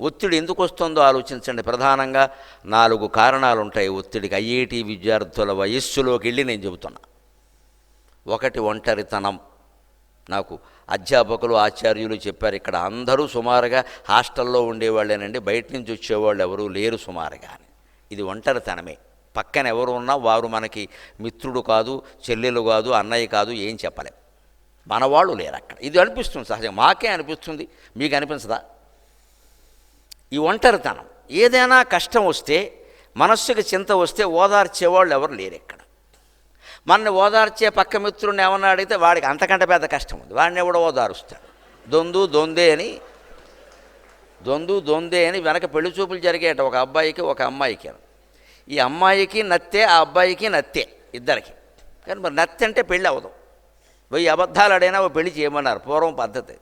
ఒత్తిడి ఎందుకు వస్తుందో ఆలోచించండి. ప్రధానంగా 4 కారణాలు ఉంటాయి ఒత్తిడికి. ఐఐటి విద్యార్థుల వయస్సులోకి వెళ్ళి నేను చెబుతున్నా. 1 ఒంటరితనం. నాకు అధ్యాపకులు ఆచార్యులు చెప్పారు, ఇక్కడ అందరూ సుమారుగా హాస్టల్లో ఉండేవాళ్ళేనండి, బయట నుంచి వచ్చేవాళ్ళు ఎవరూ లేరు సుమారుగా అని. ఇది ఒంటరితనమే. పక్కన ఎవరు ఉన్నా వారు మనకి మిత్రుడు కాదు, చెల్లెలు కాదు, అన్నయ్య కాదు, ఏం చెప్పలేం. మనవాళ్ళు లేరు అక్కడ. ఇది అనిపిస్తుంది సహజంగా, మాకే అనిపిస్తుంది, మీకు అనిపించదా? ఈ ఒంటరితనం. ఏదైనా కష్టం వస్తే, మనస్సుకి చింత వస్తే ఓదార్చేవాళ్ళు ఎవరు లేరు ఇక్కడ. మనని ఓదార్చే పక్క మిత్రుడిని ఏమన్నా అడిగితే వాడికి అంతకంటే పెద్ద కష్టం ఉంది, వాడిని ఎవడో ఓదారుస్తాడు. దొందే అని వెనక పెళ్లి చూపులు జరిగేట ఒక అబ్బాయికి ఒక అమ్మాయికి. ఈ అమ్మాయికి నత్తే, ఆ అబ్బాయికి నత్తే, ఇద్దరికి. కానీ మరి నత్తి అంటే పెళ్ళి అవ్వదు. 1000 అబద్ధాలు అడైనా ఓ పెళ్లి చేయమన్నారు, పూర్వం పద్ధతి.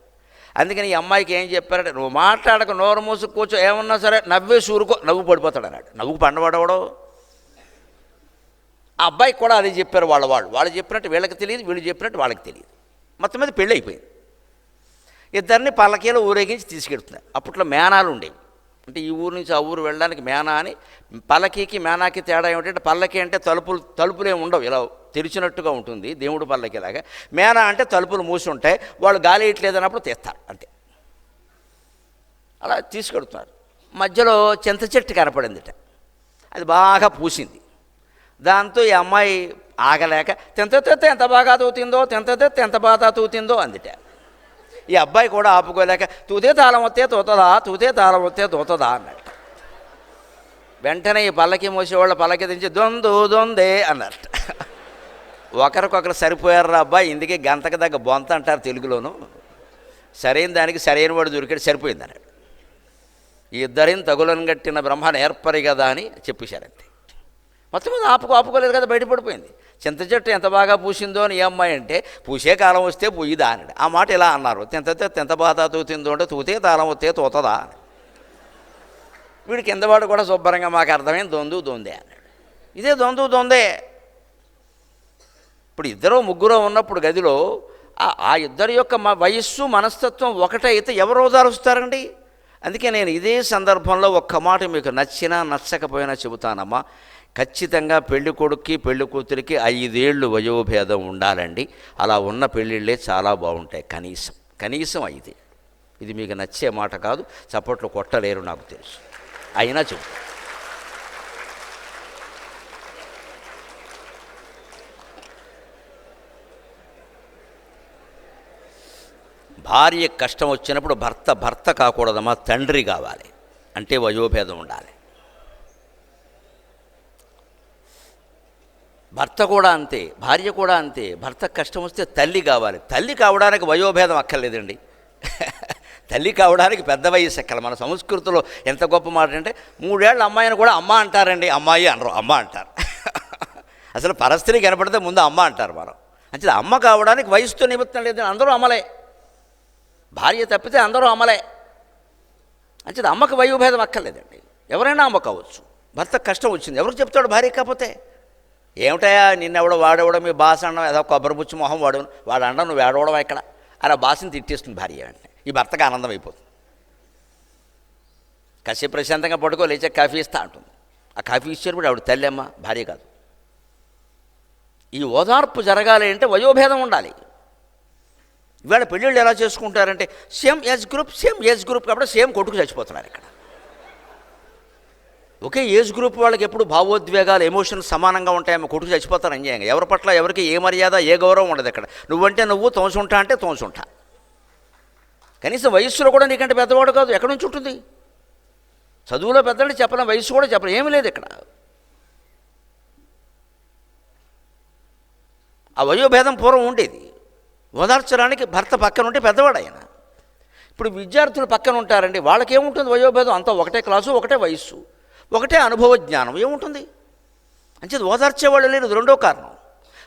అందుకని ఈ అమ్మాయికి ఏం చెప్పారంటే, నువ్వు మాట్లాడక నోరు మూసు కూర్చో, ఏమన్నా సరే నవ్వేసి ఊరుకో, నవ్వు పడిపోతాడు అన్నాడు. నవ్వుకు పండబడవడో. ఆ అబ్బాయికి కూడా అది చెప్పారు వాళ్ళు చెప్పినట్టు వీళ్ళకి తెలియదు, వీళ్ళు చెప్పినట్టు వాళ్ళకి తెలియదు. మొత్తం మీద పెళ్ళి అయిపోయింది. ఇద్దరిని పల్లకీలో ఊరేగించి తీసుకెడుతున్నారు. అప్పట్లో మేనాలు ఉండేవి. అంటే ఈ ఊరు నుంచి ఆ ఊరు వెళ్ళడానికి మేనా అని. పల్లకీకి మేనాకి తేడా ఏమిటంటే, పల్లకి అంటే తలుపులు ఏమి ఉండవు, ఇలా తెరిచినట్టుగా ఉంటుంది దేవుడు పల్లకిలాగా. మేనా అంటే తలుపులు మూసి ఉంటాయి, వాళ్ళు గాలి ఇట్లేదన్నప్పుడు తీస్తారు అంతే. అలా తీసుకెడుతున్నారు. మధ్యలో చింత చెట్టు కనపడిందిట, అది బాగా పూసింది. దాంతో ఈ అమ్మాయి ఆగలేక తెంత ఎంత బాగా తూతిందో, ఎంత బాగా తూతిందో అందిట. ఈ అబ్బాయి కూడా ఆపుకోలేక తూతే తాళం వస్తే తోతదా అన్నాడు. వెంటనే ఈ పల్లకి మోసేవాళ్ళు పల్లకి దించి దొందే అన్నట్టు. ఒకరికొకరు సరిపోయారు అబ్బాయి, ఇందుకే గంతకు దగ్గర బొంత అంటారు తెలుగులోను. సరైన దానికి సరైన వాడు దొరికాడు, సరిపోయింది అన్నాడు. ఈ ఇద్దరిని తగులను గట్టిన బ్రహ్మను ఏర్పరి కదా అని చెప్పేశారంతే. మొత్తం మీద ఆపుకోలేదు కదా, బయటపడిపోయింది. చింత చెట్టు ఎంత బాగా పూసిందో అని ఏ అమ్మాయి అంటే, పూసే కాలం వస్తే పూయిదా అన్నాడు. ఆ మాట ఇలా అన్నారు, ఎంత బాగా తూతిందో అంటే తూతే తాళం వస్తే తోతదా అని. వీడి కిందవాడు కూడా శుభ్రంగా మాకు అర్థమైంది దొందే అన్నాడు. ఇదే దొందే. ఇప్పుడు 2-3 ఉన్నప్పుడు గదిలో ఆ ఇద్దరి యొక్క వయస్సు మనస్తత్వం ఒకటైతే ఎవరు ఓదారుస్తారండి? అందుకే నేను ఇదే సందర్భంలో ఒక్క మాట మీకు నచ్చినా నచ్చకపోయినా చెబుతానమ్మా. ఖచ్చితంగా పెళ్లి కొడుక్కి పెళ్లి కూతురికి 5 ఏళ్ళు వయోభేదం ఉండాలండి. అలా ఉన్న పెళ్ళిళ్ళే చాలా బాగుంటాయి. కనీసం 5. ఇది మీకు నచ్చే మాట కాదు, చప్పట్లు కొట్టలేరు నాకు తెలుసు, అయినా చెబుతా. భార్య కష్టం వచ్చినప్పుడు భర్త కాకూడదమ్మా, తండ్రి కావాలి. అంటే వయోభేదం ఉండాలి. భర్త కూడా అంతే, భార్య కూడా అంతే. భర్తకు కష్టం వస్తే తల్లి కావాలి. తల్లి కావడానికి వయోభేదం అక్కర్లేదండి. తల్లి కావడానికి పెద్ద వయసు ఎక్కల. మన సంస్కృతిలో ఎంత గొప్ప మాట అంటే, 3 ఏళ్ళ అమ్మాయిని కూడా అమ్మ అంటారండి. అమ్మాయి అనరు, అమ్మ అంటారు. అసలు పరస్త్రీ కనపడితే ముందు అమ్మ అంటారు మనం. అంటే అమ్మ కావడానికి వయసుతో నిమిత్తం లేదు, అందరూ అమ్మలే. భార్య తప్పితే అందరూ అమ్మలే. అంటే అమ్మకు వయోభేదం అక్కర్లేదండి, ఎవరైనా అమ్మ కావచ్చు. భర్తకు కష్టం వచ్చింది, ఎవరికి చెప్తాడు భార్య కాకపోతే? ఏమిటయా నిన్నెవడో వాడెవడో మీ బాస్ అనడం, ఏదో కొబ్బరిపుచ్చి మొహం వాడు అండం, నువ్వు ఏడవడం ఎక్కడ అలా బాస్ని తిట్టేస్తుంది భార్య. అంటే ఈ భర్తకు ఆనందం అయిపోతుంది. కాసేపు ప్రశాంతంగా పడుకో, లేచే కాఫీ ఇస్తా అంటుంది. ఆ కాఫీ ఇచ్చేటప్పుడు ఆవిడ తల్లి అమ్మ, భార్య కాదు. ఈ ఓదార్పు జరగాలి అంటే వయోభేదం ఉండాలి. ఇవాళ పెళ్ళిళ్ళు ఎలా చేసుకుంటారంటే, సేమ్ ఏజ్ గ్రూప్ కాబట్టి సేమ్ కొట్టుకు చచ్చిపోతున్నారు ఇక్కడ. ఒకే ఏజ్ గ్రూప్ వాళ్ళకి ఎప్పుడు భావోద్వేగాలు, ఎమోషన్స్ సమానంగా ఉంటాయేమో, కొట్టుకు చచ్చిపోతారు అన్యాయంగా. ఎవరి పట్ల ఎవరికి ఏ మర్యాద, ఏ గౌరవం ఉండదు ఇక్కడ. నువ్వంటే నువ్వు, తోసుంటా అంటే తోసుంటా. కనీసం వయస్సులో కూడా నీకంటే పెద్దవాడు కాదు, ఎక్కడి నుంచి ఉంటుంది? చదువులో పెద్దవాళ్ళు చెప్పలేం, వయస్సు కూడా చెప్పలేం, ఏమీ లేదు ఇక్కడ. ఆ వయోభేదం పూర్వం ఉండేది. ఓదార్చడానికి భర్త పక్కన ఉంటే పెద్దవాడు ఆయన. ఇప్పుడు విద్యార్థులు పక్కన ఉంటారండి, వాళ్ళకేముంటుంది వయోభేదం? అంతా ఒకటే క్లాసు, ఒకటే వయస్సు, ఒకటే అనుభవ జ్ఞానం, ఏముంటుంది? అంచేది ఓదార్చేవాళ్ళు లేదు, 2వ కారణం.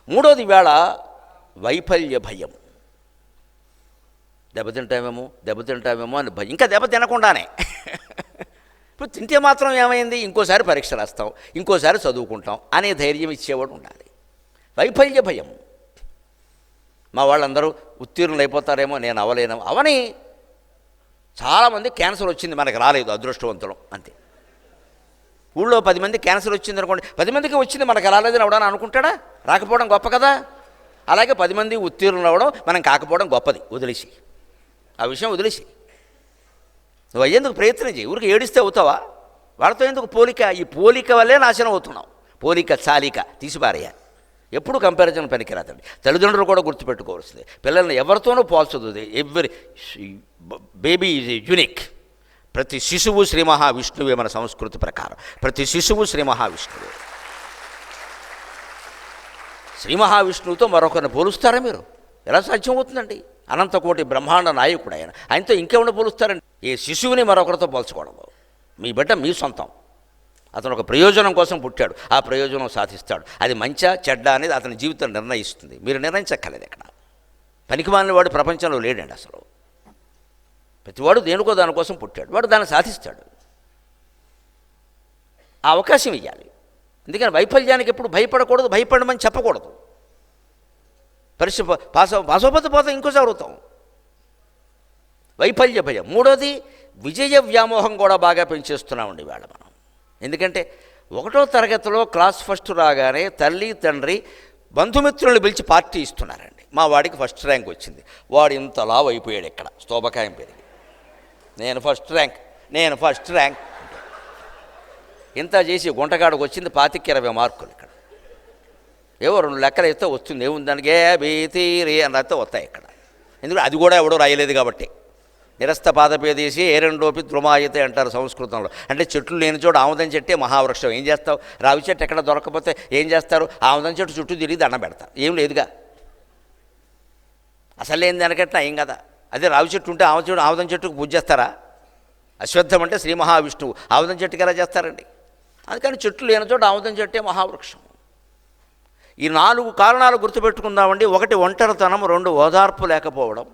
3వది వేళ వైఫల్య భయం. దెబ్బతింటామేమో అని భయం. ఇంకా దెబ్బ తినకుండానే ఇప్పుడు తింటే మాత్రం ఏమైంది, ఇంకోసారి పరీక్ష రాస్తాం, ఇంకోసారి చదువుకుంటాం అనే ధైర్యం ఇచ్చేవాడు ఉండాలి. వైఫల్య భయం. మా వాళ్ళందరూ ఉత్తీర్ణులు అయిపోతారేమో, నేను అవలేను అవని చాలామంది క్యాన్సర్ వచ్చింది, మనకు రాలేదు, అదృష్టవంతులం అంతే. ఊళ్ళో 10 మంది క్యాన్సర్ వచ్చింది అనుకోండి, 10 మందికి వచ్చింది మనకు రాలేదని ఎవడని అనుకుంటాడా? రాకపోవడం గొప్ప కదా. అలాగే 10 మంది ఉత్తీర్ణులు అవ్వడం, మనం కాకపోవడం గొప్పది. వదిలేసి ఆ విషయం వదిలేసి నువ్వు అయ్యేందుకు ప్రయత్నం చేయి. ఊరికి ఏడిస్తే అవుతావా? వాళ్ళతో ఎందుకు పోలిక? ఈ పోలిక వల్లే నాశనం అవుతున్నావు. పోలిక చాలిక తీసిపారేయాలి. ఎప్పుడు కంపారిజన్ పనికిరాదండి. తల్లిదండ్రులు కూడా గుర్తుపెట్టుకోవాల్సింది, పిల్లల్ని ఎవరితోనూ పోల్చదు. Every baby is unique. ప్రతి శిశువు శ్రీ మహావిష్ణువే. మన సంస్కృతి ప్రకారం ప్రతి శిశువు శ్రీ మహావిష్ణువే. శ్రీ మహావిష్ణువుతో మరొకరిని పోలుస్తారా మీరు? ఎలా సాధ్యం అవుతుందండి? అనంతకోటి బ్రహ్మాండ నాయకుడు ఆయన. ఆయనతో ఇంకెవరిని పోలుస్తారండి? ఏ శిశువుని మరొకరితో పోల్చుకోవడం. మీ బిడ్డ మీ సొంతం. అతను ఒక ప్రయోజనం కోసం పుట్టాడు, ఆ ప్రయోజనం సాధిస్తాడు. అది మంచా చెడ్డ అనేది అతని జీవితం నిర్ణయిస్తుంది. మీరు నిర్ణయించక్కర్లేదు. ఎక్కడ పనికిమాలిన వాడు ప్రపంచంలో లేడండి అసలు. ప్రతివాడు దేనికో దానికోసం పుట్టాడు, వాడు దాన్ని సాధిస్తాడు. ఆ అవకాశం ఇవ్వాలి. అందుకని వైఫల్యానికి ఎప్పుడు భయపడకూడదు, భయపడమని చెప్పకూడదు. పరీక్ష పాసోపతి పోతే ఇంకోసారి అవుతాం. వైఫల్య భయం. మూడోది విజయ వ్యామోహం కూడా బాగా పెంచేస్తున్నామండి ఇవాళ మనం. ఎందుకంటే 1వ తరగతిలో క్లాస్ ఫస్ట్ రాగానే తల్లి తండ్రి బంధుమిత్రులను పిలిచి పార్టీ ఇస్తున్నారండి. మా వాడికి ఫస్ట్ ర్యాంక్ వచ్చింది, వాడు ఇంతలా అయిపోయాడు, ఇక్కడ స్తోభకాయం పెరిగి, నేను ఫస్ట్ ర్యాంక్ ఇంత చేసి గుంటగాడికి వచ్చింది 25-20 మార్కులు. ఇక్కడ ఏవో 2 లెక్కలు వేస్తే వస్తుంది. ఏముంది దానికి? బీతీరి అని రాస్తే వస్తాయి ఇక్కడ. ఎందుకంటే అది కూడా ఎవడో రాయలేదు కాబట్టి. నిరస్త పాదపేదేసి ఏరెండోపి ద్రుమాయతే అంటారు సంస్కృతంలో. అంటే చెట్లు లేని చోటు ఆముదం చెట్టే మహావృక్షం. ఏం చేస్తావు? రావి చెట్టు ఎక్కడ దొరకకపోతే ఏం చేస్తారు? ఆముదం చెట్టు చుట్టూ తిరిగి దండం పెడతారు. ఏం లేదుగా, అసలు లేని దానికట్లా ఏం కదా. అదే రావి చెట్టు ఉంటే ఆముదం చెట్టుకు పూజ చేస్తారా? అశ్వత్థం అంటే శ్రీ మహావిష్ణువు, ఆముదం చెట్టుకి ఎలా చేస్తారండి? అందుకని చెట్లు లేని చోట ఆముదం చెట్టే మహావృక్షం. ఈ 4 కారణాలు గుర్తుపెట్టుకుందామండి. 1 ఒంటరితనం, 2 ఓదార్పు లేకపోవడం,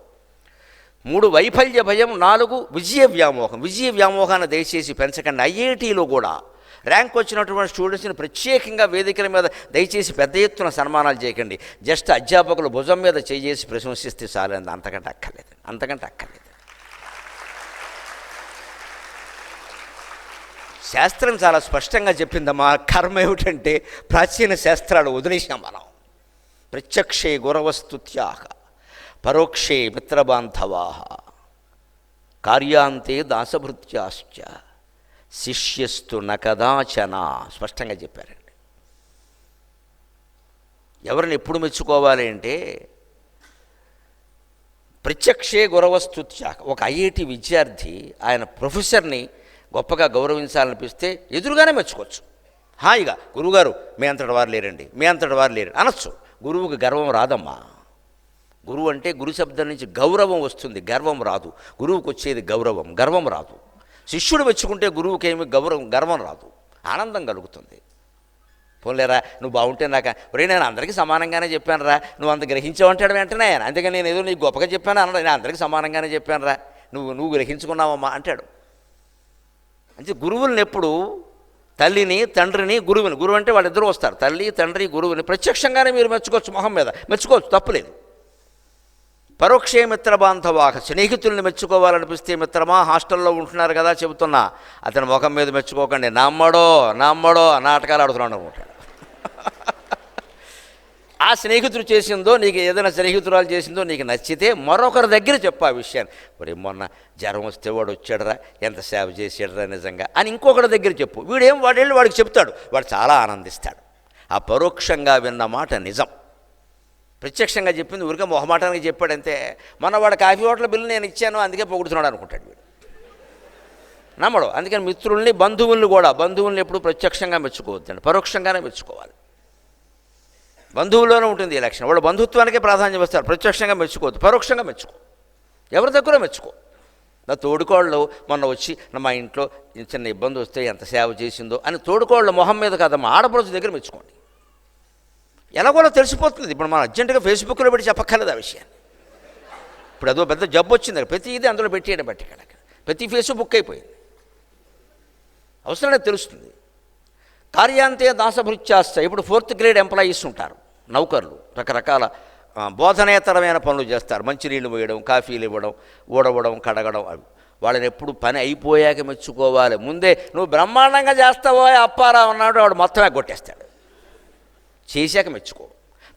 3 వైఫల్య భయం, 4 విజయ వ్యామోహం. విజయ వ్యామోహాన్ని దయచేసి పెంచకండి. ఐఐటీలో కూడా ర్యాంక్ వచ్చినటువంటి స్టూడెంట్స్ని ప్రత్యేకంగా వేదికల మీద దయచేసి పెద్ద ఎత్తున సన్మానాలు చేయకండి. జస్ట్ అధ్యాపకులు భుజం మీద చేసి ప్రశంసిస్తే చాలండి. అంతకంటే అక్కర్లేదు. శాస్త్రం చాలా స్పష్టంగా చెప్పిందమ్మా. కర్మ ఏమిటంటే ప్రాచీన శాస్త్రాలు వదిలేసాం మనం. ప్రత్యక్షే గురవస్తుత్యాహ పరోక్షే మిత్రబాంధవా కార్యాంతే దాసభృత్యాశ్చ శిష్యస్తు నకదాచన స్పష్టంగా చెప్పారండి. ఎవరిని ఎప్పుడు మెచ్చుకోవాలి అంటే ప్రత్యక్షే గురవస్తుత్యాహ. ఒక ఐఐటి విద్యార్థి ఆయన ప్రొఫెసర్ని గొప్పగా గౌరవించాలనిపిస్తే ఎదురుగానే మెచ్చుకోవచ్చు. హాయిగా గురువుగారు మీ అంతటి వారు లేరు అనొచ్చు. గురువుకి గర్వం రాదమ్మా. గురువు అంటే గురు శబ్దం నుంచి గౌరవం వస్తుంది, గర్వం రాదు. గురువుకు వచ్చేది గర్వం రాదు. శిష్యుడు మెచ్చుకుంటే గురువుకి ఏమి గర్వం రాదు, ఆనందం కలుగుతుంది. పోలేరా నువ్వు బాగుంటే నేను అందరికీ సమానంగానే చెప్పాను రా, నువ్వు అంత గ్రహించావంటాడు వెంటనే. అందుకని నేను ఏదో నీకు గొప్పగా చెప్పాను అన్నాడు. నేను అందరికీ సమానంగానే చెప్పాను రా, నువ్వు గ్రహించుకున్నావమ్మా అంటాడు. అంటే గురువులను ఎప్పుడు తల్లిని తండ్రిని గురువు అంటే వాళ్ళిద్దరూ వస్తారు. తల్లి తండ్రి గురువుని ప్రత్యక్షంగానే మీరు మెచ్చుకోవచ్చు, మొహం మీద మెచ్చుకోవచ్చు, తప్పులేదు. పరోక్షే మిత్రబాంధవాహ. స్నేహితుల్ని మెచ్చుకోవాలనిపిస్తే మిత్రమా హాస్టల్లో ఉంటున్నారు కదా చెబుతున్నా, అతని ముఖం మీద మెచ్చుకోకండి. నమ్మడో నాటకాలు ఆడుతున్నాడు అనుకుంటాడు. ఆ స్నేహితుడు చేసిందో, నీకు ఏదైనా స్నేహితురాలు చేసిందో నీకు నచ్చితే మరొకరి దగ్గర చెప్పు ఆ విషయాన్ని. మరి మొన్న జ్వరం వస్తే వాడు వచ్చాడరా, ఎంత సేవ చేసాడరా నిజంగా అని ఇంకొకరి దగ్గర చెప్పు. వాడేళ్ళు వాడికి చెప్తాడు, వాడు చాలా ఆనందిస్తాడు. ఆ పరోక్షంగా విన్న మాట నిజం. ప్రత్యక్షంగా చెప్పింది ఊరికే మొహమాటానికి చెప్పాడంతే. మొన్న వాడు కాఫీ హోటల్ బిల్లు నేను ఇచ్చాను అందుకే పొగుడుతున్నాడు అనుకుంటాడు వీడు. నమ్మడు. అందుకని మిత్రుల్ని బంధువుల్ని ఎప్పుడు ప్రత్యక్షంగా మెచ్చుకోవద్దండి, పరోక్షంగానే మెచ్చుకోవాలి. బంధువుల్లోనే ఉంటుంది ఈ లక్షణం. వాళ్ళు బంధుత్వానికే ప్రాధాన్యం ఇస్తారు. ప్రత్యక్షంగా మెచ్చుకోవద్దు, పరోక్షంగా మెచ్చుకో. ఎవరి దగ్గర మెచ్చుకో. నా తోడుకోళ్ళు మొన్న వచ్చి మా ఇంట్లో చిన్న ఇబ్బంది వస్తే ఎంత సేవ చేసిందో అని తోడుకోళ్ళ మొహం మీద కాదమ్మా, ఆడపడుచు దగ్గర మెచ్చుకోండి. ఎలాగోలా తెలిసిపోతుంది. ఇప్పుడు మనం అర్జెంటుగా ఫేస్బుక్లో పెట్టి చెప్పక్కర్లేదు ఆ విషయాన్ని. ఇప్పుడు అదో పెద్ద జబ్బు వచ్చింది, ప్రతి ఇది అందులో పెట్టేయడం బట్టి ఇక్కడ ప్రతి ఫేస్బుక్ అయిపోయింది. అవసరమే తెలుస్తుంది. కార్యాంతే దాసభృత్యాస్త. ఇప్పుడు 4th గ్రేడ్ ఎంప్లాయీస్ ఉంటారు, నౌకర్లు, రకరకాల బోధనేతరమైన పనులు చేస్తారు. మంచినీళ్ళు పోయడం, కాఫీలు ఇవ్వడం, ఊడవడం, కడగడం. అవి వాళ్ళని ఎప్పుడు పని అయిపోయాక మెచ్చుకోవాలి. ముందే నువ్వు బ్రహ్మాండంగా చేస్తావో అప్పారావు అన్నాడు, వాడు మొత్తం కొట్టేస్తాడు. చేశాక మెచ్చుకో.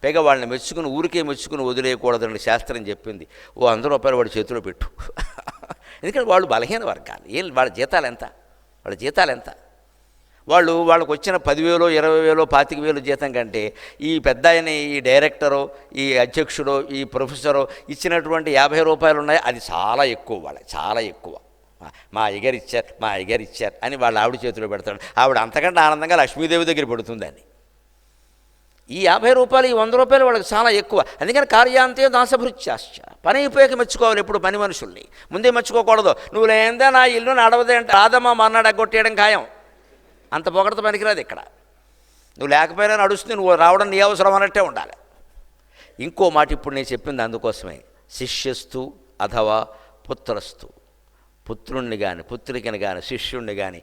పైగా వాళ్ళని మెచ్చుకుని ఊరికే మెచ్చుకుని వదిలేయకూడదని శాస్త్రం చెప్పింది. ఓ 100 రూపాయలు వాడి చేతిలో పెట్టు. ఎందుకంటే వాళ్ళు బలహీన వర్గాలు. వాళ్ళ జీతాలు ఎంత? వాళ్ళకు వచ్చిన 10,000, 20,000, 25,000 జీతం కంటే ఈ పెద్ద ఆయన, ఈ డైరెక్టరో, ఈ అధ్యక్షుడో, ఈ ప్రొఫెసరో ఇచ్చినటువంటి 50 రూపాయలు ఉన్నాయి. అది చాలా ఎక్కువ, వాళ్ళకి చాలా ఎక్కువ. మా అయ్యగారు ఇచ్చారు అని వాళ్ళ ఆవిడ చేతిలో పెడతాడు. ఆవిడ అంతకంటే ఆనందంగా లక్ష్మీదేవి దగ్గర పెడుతుందని. ఈ 50 రూపాయలు, ఈ 100 రూపాయలు వాళ్ళకి చాలా ఎక్కువ. అందుకని కార్యాంతే దాసభృత్యాశ్చ, పని అయిపోయాక మెచ్చుకోవాలి ఎప్పుడు పని మనుషుల్ని. ముందే మెచ్చుకోకూడదు. నువ్వు లేదే నా ఇల్లు నడవదే అంటే రాదమ్మా మన్నాడు ఎగ్గొట్టేయడం ఖాయం. అంత పొగడత పనికిరాదు ఇక్కడ. నువ్వు లేకపోయినా నడుస్తుంది, నువ్వు రావడం నీ అవసరం అన్నట్టే ఉండాలి. ఇంకో మాట ఇప్పుడు నేను చెప్పింది అందుకోసమే. శిష్యస్తు అథవా పుత్రస్తు, పుత్రుణ్ణి కానీ పుత్రికని కానీ శిష్యుణ్ణి కానీ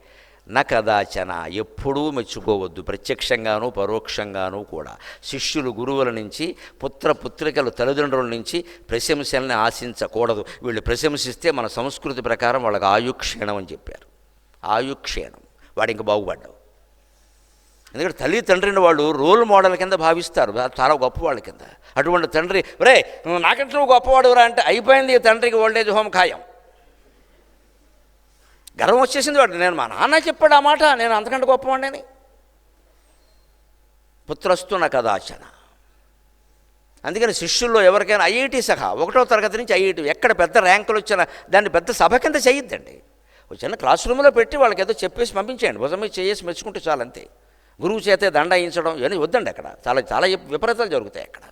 న కదాచన ఎప్పుడూ మెచ్చుకోవద్దు, ప్రత్యక్షంగానూ పరోక్షంగానూ కూడా. శిష్యులు గురువుల నుంచి, పుత్రికలు తల్లిదండ్రుల నుంచి ప్రశంసల్ని ఆశించకూడదు. వీళ్ళు ప్రశంసిస్తే మన సంస్కృతి ప్రకారం వాళ్ళకి ఆయుక్షీణం అని చెప్పారు. ఆయుక్షీణం, వాడు ఇంక బాగుపడ్డావు. ఎందుకంటే తల్లి తండ్రిని వాళ్ళు రోల్ మోడల్ కింద భావిస్తారు, చాలా గొప్పవాళ్ళ కింద. అటువంటి తండ్రి రే నాకంటే నువ్వు గొప్పవాడురా అంటే అయిపోయింది, తండ్రికి ఓల్డేజ్ హోమ్ ఖాయం. గర్వం వచ్చేసింది వాడు. నేను మా నాన్న చెప్పాడు ఆ మాట, నేను అంతకంటే గొప్పవాడిని. పుత్రస్తున్న కదాచన. అందుకని శిష్యుల్లో ఎవరికైనా ఐఐటి సహా 1వ తరగతి నుంచి ఐఐటి ఎక్కడ పెద్ద ర్యాంకులు వచ్చినా దాన్ని పెద్ద సభ కింద చేయొద్దండి. ఒక చిన్న క్లాస్ రూమ్లో పెట్టి వాళ్ళకి ఏదో చెప్పేసి పంపించేయండి, భుజం మీద చేసి మెచ్చుకుంటే చాలంతే. గురువు చేతే దండాయించడం ఇవన్నీ వద్దండి. అక్కడ చాలా చాలా విపరీతాలు జరుగుతాయి అక్కడ.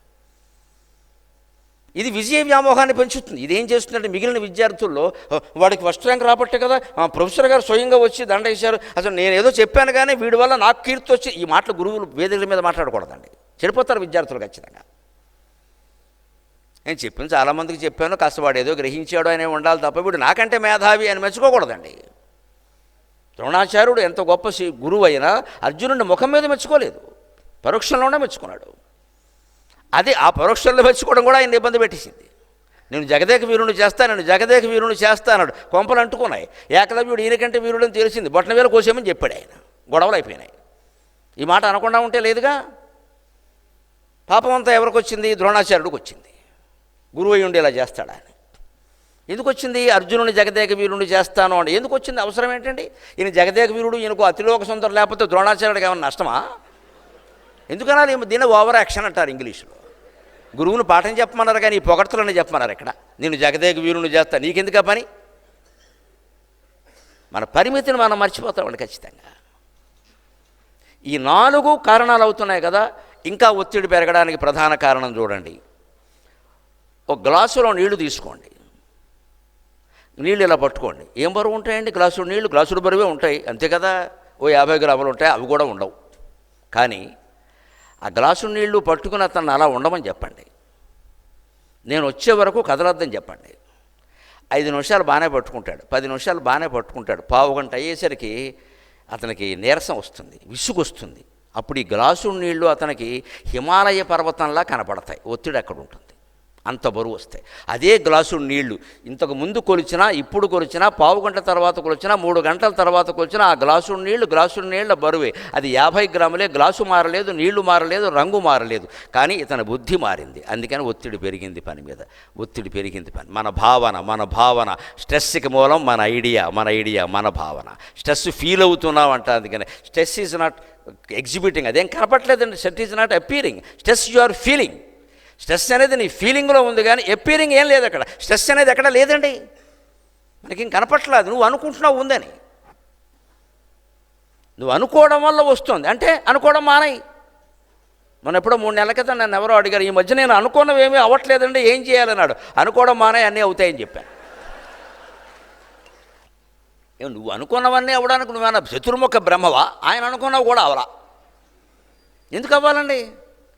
ఇది విజయ వ్యామోహాన్ని పెంచుతుంది. ఇది ఏం చేస్తుందంటే మిగిలిన విద్యార్థుల్లో వాడికి ఫస్ట్ ర్యాంక్ రాబట్టే కదా ప్రొఫెసర్ గారు స్వయంగా వచ్చి దండ వేశారు, అసలు నేను ఏదో చెప్పాను కానీ వీడి వల్ల నాకు కీర్తి వచ్చి, ఈ మాటలు గురువులు వేదికల మీద మాట్లాడకూడదండి. చెడిపోతారు విద్యార్థులు ఖచ్చితంగా. నేను చెప్పిన చాలామందికి చెప్పాను, కాస్త వాడు ఏదో గ్రహించాడు అనే ఉండాలి తప్ప వీడు నాకంటే మేధావి అని మెచ్చుకోకూడదండి. ద్రోణాచార్యుడు ఎంత గొప్ప గురువు అయినా అర్జునుడిని ముఖం మీద మెచ్చుకోలేదు, పరోక్షంలోనే మెచ్చుకున్నాడు. అది ఆ పరోక్షంలో మెచ్చుకోవడం కూడా ఆయన ఇబ్బంది పెట్టేసింది. నేను జగదేక వీరుని చేస్తా అన్నాడు. కొంపలు అంటుకున్నాయి. ఏకలవ్యుడు ఈయనకంటే వీరుడని తెలిసింది, బొట్టనవేలు కోసేమని చెప్పాడు ఆయన. గొడవలు అయిపోయినాయి. ఈ మాట అనకుండా ఉంటే లేదుగా. పాపం అంతా ఎవరికి వచ్చింది? ద్రోణాచార్యుడికి వచ్చింది. గురువు అయి ఉండి ఇలా చేస్తాడా అని. ఎందుకు వచ్చింది? అర్జునుని జగదేక వీరుని చేస్తాను అంటే ఎందుకు వచ్చింది? అవసరం ఏంటండి? ఈయన జగదేక వీరుడు, ఈయనకు అతిలోక సుందరం లేకపోతే ద్రోణాచార్యుడికి ఏమైనా నష్టమా? ఎందుకనాలి? దీన్ని ఓవర్ యాక్షన్ అంటారు ఇంగ్లీషులో. గురువును పాఠం చెప్పమన్నారు కానీ ఈ పొగడ్తలని చెప్పమన్నారు ఇక్కడ. నేను జగదేక వీరుని చేస్తా, నీకెందుకు ఆ పని? మన పరిమితిని మనం మర్చిపోతామండి ఖచ్చితంగా. ఈ 4 కారణాలు అవుతున్నాయి కదా. ఇంకా ఒత్తిడి పెరగడానికి ప్రధాన కారణం చూడండి. ఒక గ్లాసులో నీళ్లు తీసుకోండి, నీళ్ళు ఇలా పట్టుకోండి. ఏం బరువు ఉంటాయండి గ్లాసులో నీళ్లు? గ్లాసులు బరువే ఉంటాయి అంతే కదా. ఓ 50 గ్రాములు ఉంటాయి, అవి కూడా ఉండవు. కానీ ఆ గ్లాసు నీళ్లు పట్టుకుని అతన్ని అలా ఉండమని చెప్పండి. నేను వచ్చే వరకు కదలొద్దని చెప్పండి. 5 నిమిషాలు బాగానే పట్టుకుంటాడు, 10 నిమిషాలు బాగానే పట్టుకుంటాడు. పావు గంట అయ్యేసరికి అతనికి నీరసం వస్తుంది, విసుగు వస్తుంది. అప్పుడు ఈ గ్లాసు నీళ్లు అతనికి హిమాలయ పర్వతంలా కనపడతాయి. ఒత్తిడి అక్కడ ఉంటుంది, అంత బరువు వస్తాయి. అదే గ్లాసు నీళ్లు ఇంతకు ముందు కొలిచినా, ఇప్పుడు కొలిచినా, పావు గంట తర్వాత కొలిచినా, 3 గంటల తర్వాత కొలిచినా ఆ గ్లాసు నీళ్ల బరువే. అది 50 గ్రాములే. గ్లాసు మారలేదు, నీళ్లు మారలేదు, రంగు మారలేదు, కానీ ఇతని బుద్ధి మారింది. అందుకని ఒత్తిడి పెరిగింది పని మీద. మన భావన స్ట్రెస్కి మూలం మన ఐడియా, మన భావన. స్ట్రెస్ ఫీల్ అవుతున్నాం అంట. అందుకని స్ట్రెస్ ఈజ్ నాట్ ఎగ్జిబిటింగ్, అదేం కనపట్లేదండి. Stress is not appearing, stress you are feeling. Stress అనేది నీ ఫీలింగ్లో ఉంది కానీ అపీరింగ్ ఏం లేదు అక్కడ. స్ట్రెస్ అనేది ఎక్కడ లేదండి, మనకి కనపట్లేదు. నువ్వు అనుకుంటున్నావు ఉందని. నువ్వు అనుకోవడం వల్ల వస్తుంది అంటే అనుకోవడం మానేయి. మన ఎప్పుడో 3 నెలల క్రితం నన్ను ఎవరో అడిగారు, ఈ మధ్య నేను అనుకున్నవేమీ అవ్వట్లేదండి, ఏం చేయాలన్నాడు. అనుకోవడం మానే అన్నీ అవుతాయని చెప్పాను. నువ్వు అనుకున్నవన్నీ అవ్వడానికి నువ్వేనా చతుర్ముఖ బ్రహ్మవా? ఆయన అనుకున్నావు కూడా అవలా. ఎందుకు అవ్వాలండి?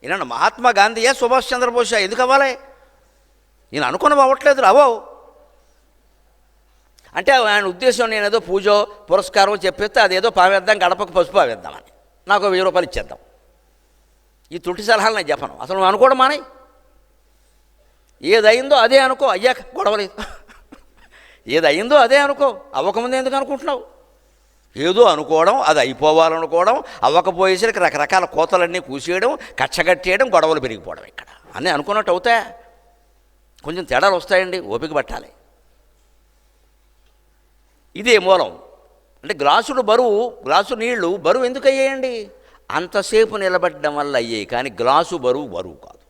ఈయన మహాత్మా గాంధీయా, సుభాష్ చంద్రబోసా? ఎందుకు అవ్వాలి? నేను అనుకున్నవి అవ్వట్లేదు, అవ్వవు. అంటే ఆయన ఉద్దేశం నేనేదో పూజో పురస్కారం చెప్పేస్తే అదేదో పావేద్దాం, గడపకు పసుపు పావేద్దామని, నాకు 1000 రూపాయలు ఇచ్చేద్దాం. ఈ తుటి సలహాలు నేను చెప్పను. అసలు నువ్వు అనుకోవడం మానే. ఏదైందో అదే అనుకో, అయ్యాక గొడవలేదు. ఏది అయిందో అదే అనుకో, అవ్వకముందు ఎందుకు అనుకుంటున్నావు? ఏదో అనుకోవడం, అది అయిపోవాలనుకోవడం, అవ్వకపోయేసరికి రకరకాల కోతలన్నీ కూసేయడం, కచ్చగట్టేయడం, గొడవలు పెరిగిపోవడం. ఇక్కడ అన్నీ అనుకున్నట్టు అవుతాయా? కొంచెం తేడాలు వస్తాయండి, ఓపిక పట్టాలి. ఇదే మూలం. అంటే గ్లాసు నీళ్లు బరువు ఎందుకు అయ్యాయండి? అంతసేపు నిలబెట్టడం వల్ల అయ్యాయి, కానీ గ్లాసు బరువు కాదు.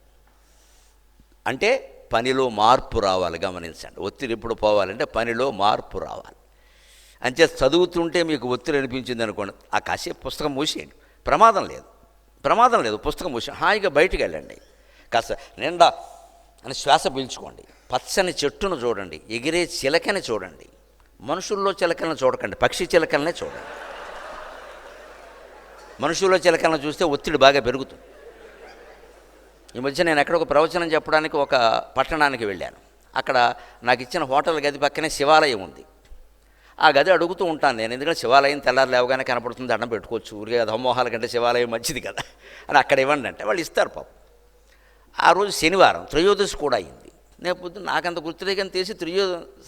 అంటే పనిలో మార్పు రావాలి. గమనించండి, ఒత్తిడి ఎప్పుడు పోవాలంటే పనిలో మార్పు రావాలి. అంతే చదువుతుంటే మీకు ఒత్తిడి అనిపించింది అనుకోండి, ఆ కాసేపు పుస్తకం మూసేయండి, ప్రమాదం లేదు. పుస్తకం మూసి హాయిగా బయటికి వెళ్ళండి, కాస్త నిండా అని శ్వాస పీల్చుకోండి. పచ్చని చెట్టును చూడండి, ఎగిరే చిలకని చూడండి. మనుషుల్లో చిలకలను చూడకండి, పక్షి చిలకలనే చూడండి. మనుషుల్లో చిలకలను చూస్తే ఒత్తిడి బాగా పెరుగుతుంది. ఈ మధ్య నేను ఎక్కడ ఒక ప్రవచనం చెప్పడానికి ఒక పట్టణానికి వెళ్ళాను. అక్కడ నాకు ఇచ్చిన హోటల్ గది పక్కనే శివాలయం ఉంది. ఆ గది అడుగుతూ ఉంటాను నేను, ఎందుకంటే శివాలయం తెల్లారు లేవగానే కనపడుతుంది, దండం పెట్టుకోవచ్చు, ఊరికే ధమ్మోహాల కంటే శివాలయం మంచిది కదా అని అక్కడ ఇవ్వండి అంటే వాళ్ళు ఇస్తారు పాపం. ఆ రోజు శనివారం, త్రయోదశి కూడా అయింది. నేను పొద్దున్న నాకంత గుర్తులేకని తీసి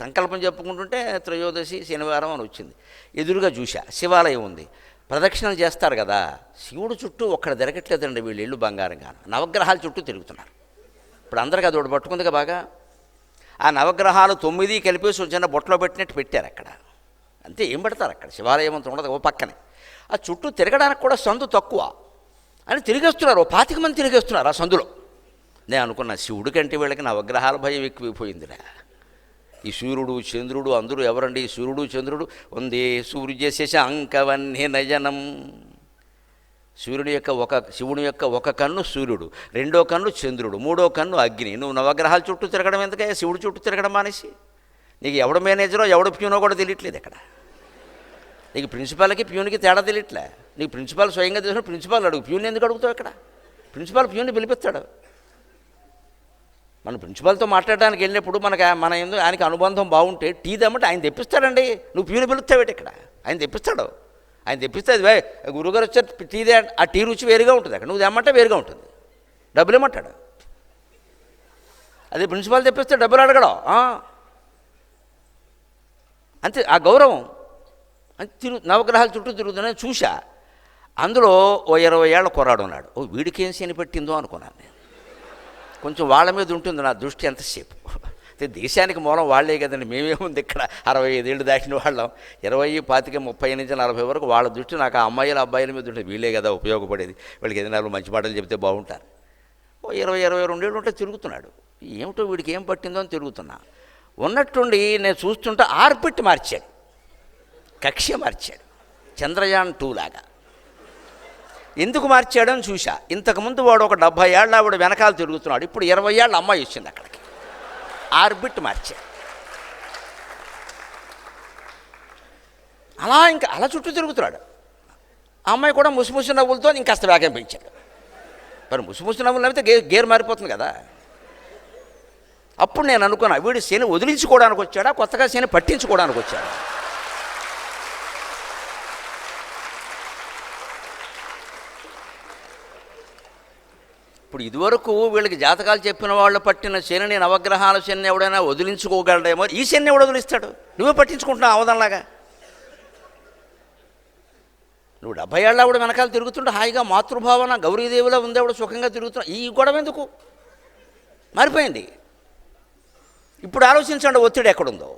సంకల్పం చెప్పుకుంటుంటే త్రయోదశి శనివారం అని వచ్చింది. ఎదురుగా చూశా, శివాలయం ఉంది, ప్రదక్షిణలు చేస్తారు కదా, శివుడు చుట్టూ ఒక్కడ తిరగట్లేదండి వీళ్ళు, ఇళ్ళు బంగారంగా నవగ్రహాల చుట్టూ తిరుగుతున్నారు. ఇప్పుడు అందరికీ అది ఒకటి పట్టుకుందిగా బాగా. ఆ నవగ్రహాలు 9 కలిపేసి చిన్న బొట్టలో పెట్టినట్టు పెట్టారు అక్కడ. అంతే, ఏం పెడతారు అక్కడ? శివాలయం అంతా ఉండదు, ఓ పక్కనే. ఆ చుట్టూ తిరగడానికి కూడా సందు తక్కువ అని తిరిగేస్తున్నారు, 25 మంది తిరిగేస్తున్నారు ఆ సందులో. నేను అనుకున్నా, శివుడి కంటే వీళ్ళకి నవగ్రహాల భయం ఎక్కువైపోయిందిరా. ఈ సూర్యుడు చంద్రుడు అందరూ ఎవరండి? సూర్యుడు చంద్రుడు ఉంది. సూర్య శశాంకవన్య నయనం. శివుని యొక్క ఒక కన్ను సూర్యుడు, రెండో కన్ను చంద్రుడు, మూడో కన్ను అగ్ని. నువ్వు నవగ్రహాల చుట్టూ తిరగడం ఎందుకే? శివుడు చుట్టూ తిరగడం మానేసి. నీకు ఎవడు మేనేజరో ఎవడు ప్యూనో కూడా తెలియట్లేదు ఇక్కడ. నీకు ప్రిన్సిపాల్కి ప్యూన్కి తేడా తెలియట్లే. నీకు ప్రిన్సిపాల్ స్వయంగా తెలిసిన ప్రిన్సిపాల్ అడుగు, ప్యూన్ ఎందుకు అడుగుతావు ఇక్కడ? ప్రిన్సిపాల్ ప్యూన్ని పిలిపిస్తాడు. మన ప్రిన్సిపాల్తో మాట్లాడడానికి వెళ్ళినప్పుడు మన ఎందుకు ఆయనకి అనుబంధం బాగుంటే టీ తెమ్మంటే ఆయన తెప్పిస్తాడండి. నువ్వు ప్యూని పిలుస్తావేటి ఇక్కడ? ఆయన తెప్పిస్తాడు. ఆయన తెప్పిస్తే అది గురుగారు వచ్చే టీ ఆ టీ రుచి వేరుగా ఉంటుంది అక్కడ, నువ్వు తెమ్మంటే వేరుగా ఉంటుంది, డబ్బులు ఇమ్మంటాడు. అదే ప్రిన్సిపాల్ తెప్పిస్తే డబ్బులు అడగడం అంతే. ఆ గౌరవం అంతే. నవగ్రహాల చుట్టూ తిరుగుతుందని చూశా. అందులో ఓ 20 ఏళ్ల కుర్రాడు ఉన్నాడు. ఓ వీడికేం శని పెట్టిందో అనుకున్నాను నేను. కొంచెం వాళ్ళ మీద ఉంటుంది నా దృష్టి ఎంతసేపు. దేశానికి మూలం వాళ్లే కదండి, మేమేముంది ఇక్కడ 65 ఏళ్ళు దాటిన వాళ్ళం. 20, 25, 30 నుంచి 40 వరకు వాళ్ళ దృష్టి నాకు ఆ అమ్మాయిల అబ్బాయిల మీద ఉంటుంది. వీళ్ళే కదా ఉపయోగపడేది, వీళ్ళకి ఏదైనా మంచి మాటలు చెప్తే బాగుంటారు. ఓ 20, 22 ఏళ్ళు ఉంటే తిరుగుతున్నాడు. ఏమిటో వీడికి ఏం పట్టిందో అని తిరుగుతున్నా. ఉన్నట్టుండి నేను చూస్తుంటే ఆర్బిట్ మార్చాడు, కక్ష్య మార్చాడు, చంద్రయాన్ 2 లాగా. ఎందుకు మార్చాడని చూశా. ఇంతకుముందు వాడు ఒక 70 ఏళ్ళ ఆవిడ వెనకాల తిరుగుతున్నాడు, ఇప్పుడు 20 ఏళ్ళ అమ్మాయి వచ్చింది అక్కడికి. ఆర్బిట్ మార్చాడు. అలా చుట్టూ తిరుగుతున్నాడు. ఆ అమ్మాయి కూడా ముసిముసి నవ్వులతో ఇంకాస్త వేగం పెంచాడు. మరి ముసిముసి నవ్వులు నవ్వితే గేర్ మారిపోతుంది కదా. అప్పుడు నేను అనుకున్నా, వీడు శని వదిలించుకోవడానికి వచ్చాడా, కొత్తగా శని పట్టించుకోవడానికి వచ్చాడా? ఇప్పుడు ఇదివరకు వీళ్ళకి జాతకాలు చెప్పిన వాళ్ళు పట్టిన శనిని, నవగ్రహాల శని ఎవడైనా వదిలించుకోగలడేమో, ఈ శని ఎవడు వదిలిస్తాడు? నువ్వే పట్టించుకుంటున్నావు అవదంలాగా. నువ్వు 70 ఏళ్ళ ఆవిడ వెనకాల తిరుగుతుంటే హాయిగా మాతృభావన గౌరీదేవిలో ఉందేవాడు సుఖంగా తిరుగుతున్నావు. ఈ గొడవ ఎందుకు? మారిపోయింది. ఇప్పుడు ఆలోచించండి, ఒత్తిడి ఎక్కడుందో.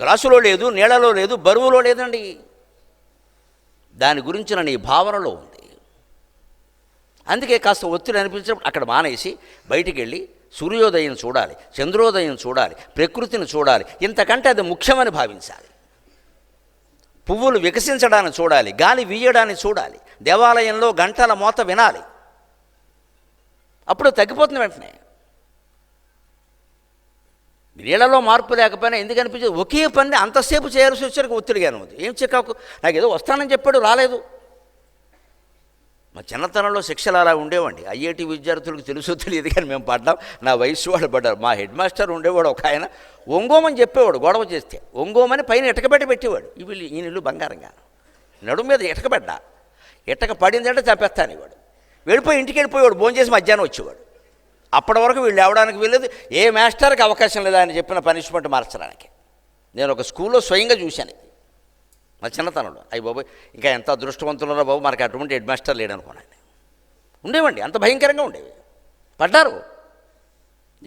గ్లాసులో లేదు, నీళ్ళలో లేదు, బరువులో లేదండి. దాని గురించిన నీ భావనలో ఉంది. అందుకే కాస్త ఒత్తిడి అనిపించినప్పుడు అక్కడ మానేసి బయటికి వెళ్ళి సూర్యోదయం చూడాలి, చంద్రోదయం చూడాలి, ప్రకృతిని చూడాలి. ఇంతకంటే అది ముఖ్యమని భావించాలి. పువ్వులు వికసించడాన్ని చూడాలి, గాలి వీయడాన్ని చూడాలి, దేవాలయంలో గంటల మోత వినాలి. అప్పుడు తగ్గిపోతుంది వెంటనే. నీళ్లలో మార్పు లేకపోయినా ఎందుకు అనిపించేది? ఒకే పని అంతసేపు చేయాల్సి వచ్చేసరికి ఒత్తిడిగాను ఉంది. ఏం చిక్కాకు, నాకు ఏదో వస్తానని చెప్పాడు, రాలేదు. మా చిన్నతనంలో శిక్షలు అలా ఉండేవండి. ఐఐటి విద్యార్థులకు తెలుసో తెలియదు కానీ మేము పడ్డాం. నా వయసు వాళ్ళు పడ్డారు. మా హెడ్ మాస్టర్ ఉండేవాడు ఒక ఆయన, ఒంగోమని చెప్పేవాడు. గొడవ చేస్తే ఒంగోమని పైన ఇటకబెట్టి పెట్టేవాడు. ఈ నీళ్ళు బంగారంగా నడుము మీద ఇటక పడిందంటే చంపేస్తాను ఇవాడు. వెళ్ళిపోయి ఇంటికి వెళ్ళిపోయేవాడు, భోజనం చేసి మధ్యాహ్నం వచ్చేవాడు. అప్పటి వరకు వీళ్ళు లేవడానికి వీల్లేదు, ఏ మాస్టర్కి అవకాశం లేదా అని చెప్పిన పనిష్మెంట్ మార్చడానికి. నేను ఒక స్కూల్లో స్వయంగా చూశాను ఇది మా చిన్నతనంలో. అయ్యి బాబు, ఇంకా ఎంత అదృష్టవంతులున్నారో బాబు, మనకి అటువంటి హెడ్ మాస్టర్ లేడనుకున్నాను. ఉండేవండి, అంత భయంకరంగా ఉండేవి. పడ్డారు.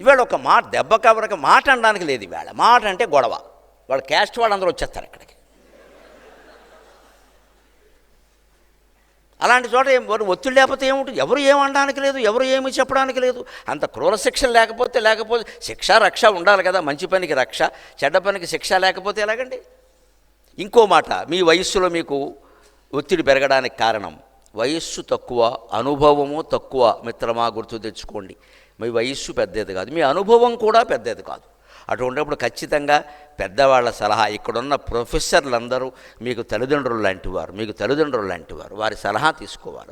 ఇవాళ ఒక మాట, దెబ్బ కవరక మాట అనడానికి లేదు. ఇవాళ మాట అంటే గొడవ. వాళ్ళు క్యాస్ట్ వాళ్ళు అందరూ వచ్చేస్తారు ఇక్కడికి. అలాంటి చోట ఒత్తిడి లేకపోతే ఏముంటుంది? ఎవరు ఏమనడానికి లేదు, ఎవరు ఏమి చెప్పడానికి లేదు. అంత క్రూర శిక్ష లేకపోతే శిక్ష రక్ష ఉండాలి కదా. మంచి పనికి రక్ష, చెడ్డ పనికి శిక్ష లేకపోతే ఎలాగండి? ఇంకో మాట, మీ వయస్సులో మీకు ఒత్తిడి పెరగడానికి కారణం వయస్సు తక్కువ, అనుభవము తక్కువ. మిత్రమా, గుర్తు తెచ్చుకోండి, మీ వయస్సు పెద్దది కాదు, మీ అనుభవం కూడా పెద్దది కాదు. అటువంటిప్పుడు ఖచ్చితంగా పెద్దవాళ్ళ సలహా, ఇక్కడున్న ప్రొఫెసర్లందరూ మీకు తల్లిదండ్రులు లాంటివారు, వారి సలహా తీసుకోవాలి.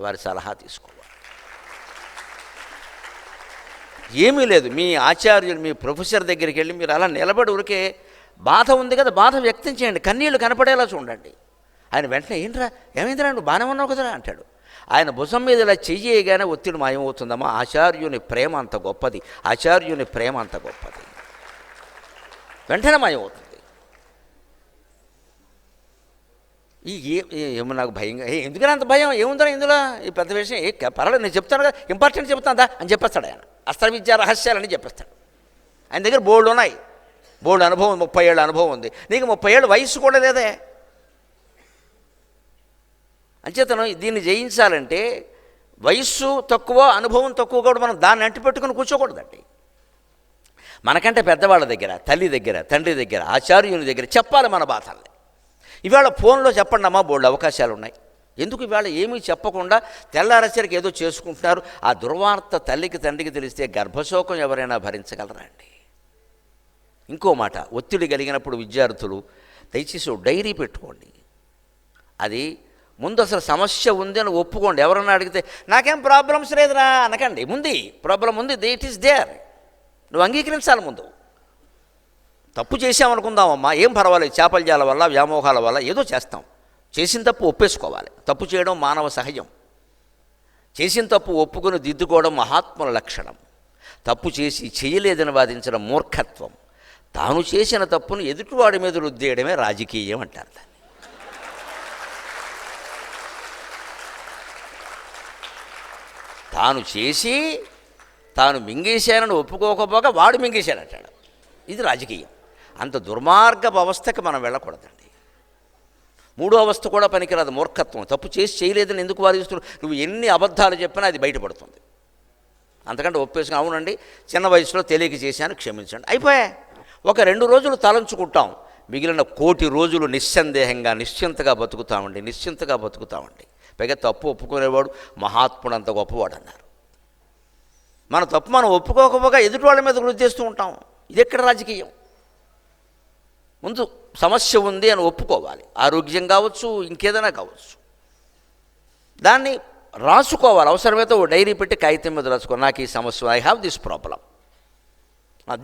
ఏమీ లేదు, మీ ఆచార్యులు, మీ ప్రొఫెసర్ దగ్గరికి వెళ్ళి మీరు అలా నిలబడి ఉరికే బాధ ఉంది కదా, బాధ వ్యక్తం చేయండి, కన్నీళ్లు కనపడేలా చూడండి. ఆయన వెంటనే ఏంట్రా, ఏమైందిరా, నువ్వు బాగానే ఉన్నావు కదరా అంటాడు. ఆయన భుజం మీద ఇలా చెయ్యగానే ఒత్తిడి మాయమవుతుందమ్మా. ఆచార్యుని ప్రేమ అంత గొప్పది, వెంటనే మాయమవుతుంది. ఏమో నాకు భయంగా, ఎందుకని అంత భయం, ఏముందా ఇందులో, ఈ పెద్ద విషయం పర్వాలేదు, నేను చెప్తాను కదా, ఇంపార్టెంట్ చెప్తాను అని చెప్పేస్తాడు ఆయన. అస్త్ర విద్యా రహస్యాలని చెప్పేస్తాడు. ఆయన దగ్గర బోల్డ్ ఉన్నాయి, బోల్డ్ అనుభవం, 30 ఏళ్ళ అనుభవం ఉంది. నీకు 30 ఏళ్ళ వయసు కూడా లేదే. అంచేతను దీన్ని జయించాలంటే వయస్సు తక్కువ, అనుభవం తక్కువ కూడా మనం దాన్ని అంటిపెట్టుకుని కూర్చోకూడదండి. మనకంటే పెద్దవాళ్ళ దగ్గర, తల్లి దగ్గర, తండ్రి దగ్గర, ఆచార్యుని దగ్గర చెప్పాలి మన బాధల్ని. ఇవాళ ఫోన్లో చెప్పండి అమ్మా, బోల్డ్ అవకాశాలు ఉన్నాయి. ఎందుకు ఇవాళ ఏమీ చెప్పకుండా తెల్లారసరికి ఏదో చేసుకుంటున్నారు. ఆ దుర్వార్త తల్లికి తండ్రికి తెలిస్తే గర్భశోకం ఎవరైనా భరించగలరా అండి? ఇంకో మాట, ఒత్తిడి కలిగినప్పుడు విద్యార్థులు దయచేసి డైరీ పెట్టుకోండి. అది ముందు అసలు సమస్య ఉంది అని ఒప్పుకోండి. ఎవరన్నా అడిగితే నాకేం ప్రాబ్లమ్స్ లేదురా అనకండి. ప్రాబ్లం ఉంది, ఇట్ ఈస్ దేర్. నువ్వు అంగీకరించాలి ముందు. తప్పు చేసామనుకుందామమ్మా, ఏం పర్వాలేదు, చేపల జాల వల్ల, వ్యామోహాల వల్ల ఏదో చేస్తాం. చేసిన తప్పు ఒప్పేసుకోవాలి. తప్పు చేయడం మానవ సహజం. చేసిన తప్పు ఒప్పుకొని దిద్దుకోవడం మహాత్ముల లక్షణం. తప్పు చేసి చేయలేదని వాదించడం మూర్ఖత్వం. తాను చేసిన తప్పును ఎదుటివాడి మీద రుద్దేయడమే రాజకీయం అంటారు దాన్ని. తాను చేసి తాను మింగేశానని ఒప్పుకోకపోగా వాడు మింగేశాడంటాడు. ఇది రాజకీయం. అంత దుర్మార్గపు అవస్థకి మనం వెళ్ళకూడదండి. మూడో అవస్థ కూడా పనికిరాదు, మూర్ఖత్వం. తప్పు చేసి చేయలేదని ఎందుకు వాదిస్తున్నావు? నువ్వు ఎన్ని అబద్ధాలు చెప్పినా అది బయటపడుతుంది. అంతకంటే ఒప్పేసుకుని అవునండి చిన్న వయసులో తెలియక చేశాను, క్షమించండి, అయిపోయా. ఒక 2 రోజులు తలంచుకుంటాం, మిగిలిన 1,000,000 రోజులు నిస్సందేహంగా నిశ్చింతగా బతుకుతామండి. పైగా తప్పు ఒప్పుకునేవాడు మహాత్ముడు అంత గొప్పవాడు అన్నారు. మన తప్పు మనం ఒప్పుకోకపోగా ఎదుటి వాళ్ళ మీద వృద్ధి చేస్తూ ఉంటాం. ఇది ఎక్కడ రాజకీయం? ముందు సమస్య ఉంది అని ఒప్పుకోవాలి. ఆరోగ్యం కావచ్చు, ఇంకేదైనా కావచ్చు. దాన్ని రాసుకోవాలి. అవసరమైతే ఓ డైరీ పెట్టి కాగితం మీద రాసుకోవాలి, నాకు ఈ సమస్య, ఐ హ్యావ్ దిస్ ప్రాబ్లం,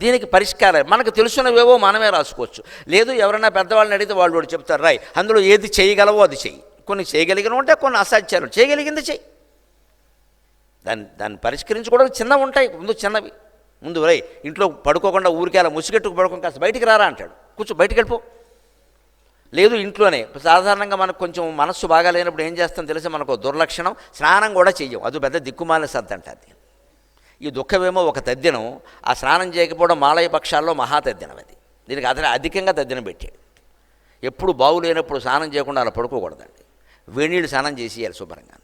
దీనికి పరిష్కారం మనకు తెలుసున్నవేవో మనమే రాసుకోవచ్చు. లేదు ఎవరైనా పెద్దవాళ్ళని అడిగితే వాళ్ళు చెప్తారు, రాయ్ అందులో ఏది చేయగలవో అది చెయ్యి. కొన్ని చేయగలిగిన ఉంటే కొన్ని అసాధ్యాలు, చేయగలిగింది చెయ్యి. దాన్ని పరిష్కరించుకోవడానికి చిన్నవి ఉంటాయి. చిన్నవి ముందు రై ఇంట్లో పడుకోకుండా ఊరికే అలా ముసుగెట్టుకు పడుకోని కాస్త బయటికి రారా అంటాడు, కూర్చో బయటికి వెళ్ళిపో. లేదు ఇంట్లోనే సాధారణంగా మనకు కొంచెం మనస్సు బాగా లేనప్పుడు ఏం చేస్తాం తెలిసి మనకు దుర్లక్షణం, స్నానం కూడా చెయ్యం. అది పెద్ద దిక్కుమాలిన సర్ది అంటారు. ఈ దుఃఖమేమో ఒక తద్దినం, ఆ స్నానం చేయకపోవడం మాలయ పక్షాల్లో మహా తద్దినం. అది దీనికి అధికంగా తద్దినం పెట్టాడు. ఎప్పుడు బాగులేనప్పుడు స్నానం చేయకుండా అలా పడుకోకూడదండి. వేణీళ్ళు స్నానం చేసేయాలి శుభ్రంగా.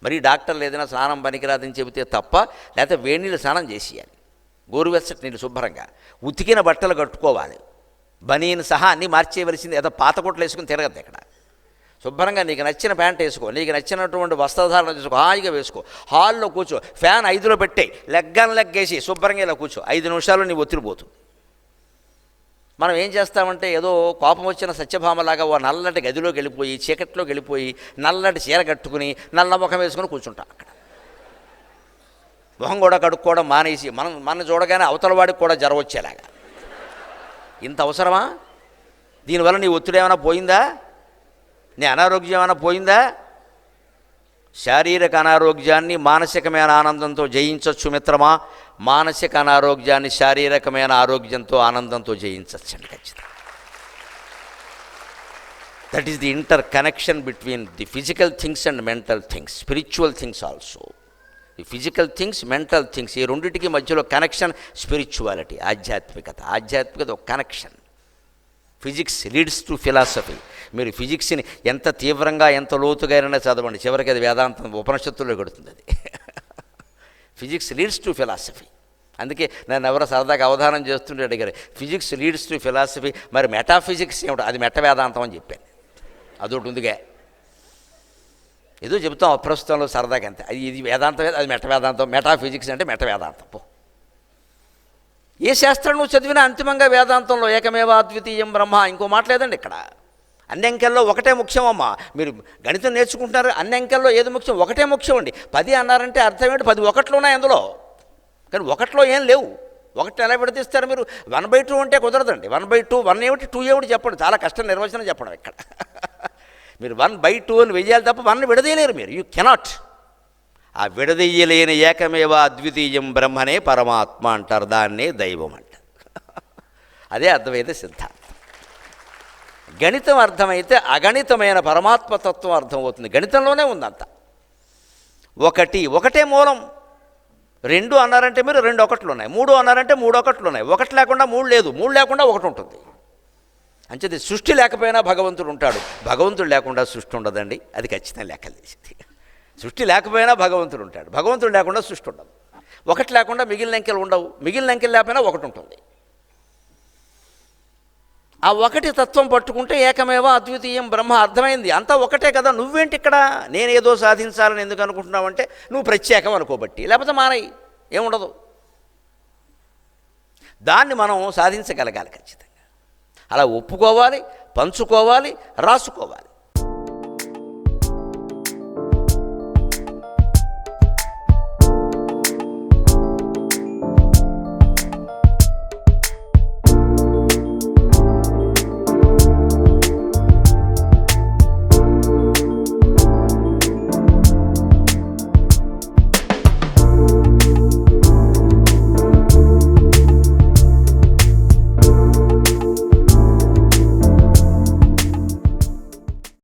మరి డాక్టర్లు ఏదైనా స్నానం పనికిరాదని చెబితే తప్ప, లేకపోతే వేణీళ్ళు స్నానం చేసేయాలి. గోరువెచ్చటి నీళ్ళు శుభ్రంగా. ఉతికిన బట్టలు కట్టుకోవాలి, బనీని సహా అన్నీ మార్చేయవలసింది. ఏదో పాత కొట్లు వేసుకుని తిరగద్దు ఇక్కడ. శుభ్రంగా నీకు నచ్చిన ప్యాంట్ వేసుకో, నీకు నచ్చినటువంటి వస్త్రధారణ చేసుకో, హాయిగా వేసుకో. హాల్లో కూర్చో, ఫ్యాన్ 5లో పెట్టేయి, లెగ్గేసి శుభ్రంగా ఇలా కూర్చో. 5 నిమిషాల్లో నీ ఒత్తిడి పోతుంది. మనం ఏం చేస్తామంటే ఏదో కోపం వచ్చిన సత్యభామలాగా ఓ నల్లటి గదిలోకి వెళ్ళిపోయి, చీకట్లోకి వెళ్ళిపోయి, నల్లటి చీర కట్టుకుని నల్ల ముఖం వేసుకుని కూర్చుంటాం అక్కడ. మొహం కూడా కడుక్కోవడం మానేసి మన చూడగానే అవతల వాడికి కూడా జ్వరం వచ్చేలాగా. ఇంత అవసరమా? దీనివల్ల నీ ఒత్తిడి ఏమైనా పోయిందా? నీ అనారోగ్యం ఏమైనా పోయిందా? శారీరక అనారోగ్యాన్ని మానసికమైన ఆనందంతో జయించవచ్చు మిత్రమా. మానసిక అనారోగ్యాన్ని శారీరకమైన ఆరోగ్యంతో ఆనందంతో జయించవచ్చండి ఖచ్చితంగా. That is the inter connection between the physical things and mental things, spiritual things also. ఈ ఫిజికల్ థింగ్స్, మెంటల్ థింగ్స్, ఈ రెండింటికి మధ్యలో కనెక్షన్ స్పిరిచువాలిటీ, ఆధ్యాత్మికత ఒక connection. Physics leads to philosophy. మీరు ఫిజిక్స్ని ఎంత తీవ్రంగా ఎంత లోతుగా అయినా చదవండి, చివరికి అది వేదాంతం ఉపనిషత్తుల్లో కొడుతుంది అది. Physics leads to philosophy. అందుకే నన్ను ఎవరో సరదాగా అవధానం చేస్తుంటే అడిగారు, ఫిజిక్స్ లీడ్స్ టు ఫిలాసఫీ, మరి మెటాఫిజిక్స్ ఏమిటో? అది మెట్ట వేదాంతం అని చెప్పాను. అదొకటి ఉందిగా, ఏదో చెబుతాం అప్రస్తుతంలో సరదాగా అంతే. ఇది వేదాంతం, అది మెట్ట వేదాంతం. మెటాఫిజిక్స్ అంటే మెట్ట వేదాంతం. పో, ఏ శాస్త్రం నువ్వు చదివినా అంతిమంగా వేదాంతంలో ఏకమేవ అద్వితీయం బ్రహ్మ. ఇంకో మాట లేదండి ఇక్కడ. అన్ని అంకెల్లో ఒకటే ముఖ్యమమ్మా. మీరు గణితం నేర్చుకుంటున్నారు, అన్ని అంకెల్లో ఏది ముఖ్యం? ఒకటే ముఖ్యం అండి. 10 అన్నారంటే అర్థం ఏంటి? 10 ఒకట్లు ఉన్నాయి అందులో, కానీ ఒకట్లో ఏం లేవు. ఒకటి ఎలా విడదీస్తారు మీరు? 1/2 అంటే కుదరదండి. 1/2, 1 ఏమిటి 2 ఏమిటి చెప్పండి. చాలా కష్టం నిర్వచనం చెప్పడం ఇక్కడ. మీరు 1/2 అని వెయ్యాలి తప్ప 1 విడదీయలేరు మీరు. You cannot. ఆ విడదీయలేని ఏకమేవ అద్వితీయం బ్రహ్మనే పరమాత్మ అంటారు, దాన్నే దైవం అంటారు. అదే అర్థమైతే సిద్ధాంతం. గణితం అర్థమైతే అగణితమైన పరమాత్మతత్వం అర్థమవుతుంది. గణితంలోనే ఉందంత. ఒకటే మూలం. 2 అన్నారంటే మీరు 2 ఒకట్లు ఉన్నాయి, 3 అన్నారంటే 3 ఒకట్లు ఉన్నాయి. 1 లేకుండా 3 లేదు, 3 లేకుండా 1 ఉంటుంది. అంచేది సృష్టి లేకపోయినా భగవంతుడు ఉంటాడు, భగవంతుడు లేకుండా సృష్టి ఉండదండి. అది ఖచ్చితంగా లెక్కలు తీసింది. సృష్టి లేకపోయినా భగవంతుడు ఉంటాడు, భగవంతుడు లేకుండా సృష్టి ఉండదు. 1 లేకుండా మిగిలిన అంకెలు ఉండవు, మిగిలిన అంకెలు లేకపోయినా 1 ఉంటుంది. ఆ 1 తత్వం పట్టుకుంటే ఏకమేవ అద్వితీయం బ్రహ్మ అర్థమైంది. అంతా ఒకటే కదా. నువ్వేంటి ఇక్కడ నేనేదో సాధించాలని ఎందుకు అనుకుంటున్నావంటే నువ్వు ప్రత్యేకం అనుకోబట్టి, లేకపోతే మానయి ఏముండదు. దాన్ని మనం సాధించగలగాలి ఖచ్చితంగా. అలా ఒప్పుకోవాలి, పంచుకోవాలి, రాసుకోవాలి.